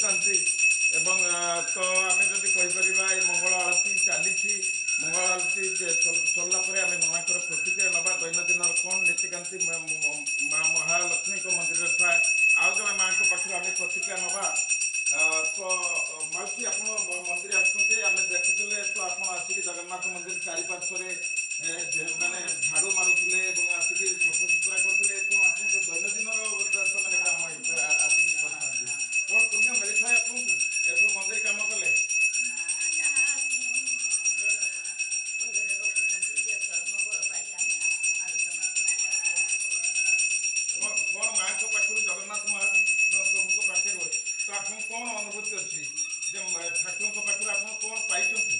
କରୁଛନ୍ତି ଏବଂ ତ ଆମେ ଯଦି କହିପାରିବା ଏ ମଙ୍ଗଳ ଆଳତୀ ଚାଲିଛି। ମଙ୍ଗଳ ଆଳତୀ ସରିଲା ପରେ ଆମେ ମାଙ୍କର ପ୍ରତିକ୍ରିୟା ନେବା। ଦୈନନ୍ଦିନର କ'ଣ ନୀତିକାନ୍ତି ମା ମହାଲକ୍ଷ୍ମୀଙ୍କ ମନ୍ଦିରରେ ଥାଏ, ଆଉ ଜଣେ ମାଙ୍କ ପାଖରୁ ଆମେ ପ୍ରତିକ୍ରିୟା ନେବା। ତ ମାଉସୀ ଆପଣ ମନ୍ଦିର ଆସୁଛନ୍ତି, ଆମେ ଦେଖୁଥିଲେ ତ ଆପଣ ଆସିକି ଜଗନ୍ନାଥ ମନ୍ଦିର ଚାରିପାର୍ଶ୍ୱରେ ମାନେ ଝାଡ଼ୁ ମାରୁଥିଲେ ଏବଂ ଆସିକି ସଫାସୁତୁରା କରୁଥିଲେ। କ'ଣ ଆପଣଙ୍କ ଦୈନନ୍ଦିନର ସେମାନେ କାମ ଆସିକି କରିଥାନ୍ତି, କ'ଣ ପୁଣ୍ୟ ମିଳିଥାଏ ଆପଣଙ୍କୁ ଏସବୁ ମନ୍ଦିର କାମ କଲେ? କ'ଣ ମାଙ୍କ ପାଖରୁ ଜଗନ୍ନାଥ ମହାପ୍ରଭୁଙ୍କ ପାଖରୁ ତ ଆପଣଙ୍କୁ କ'ଣ ଅନୁଭୂତି ଅଛି ଯେ ଠାକୁରଙ୍କ ପାଖରୁ ଆପଣ କ'ଣ ପାଇଛନ୍ତି?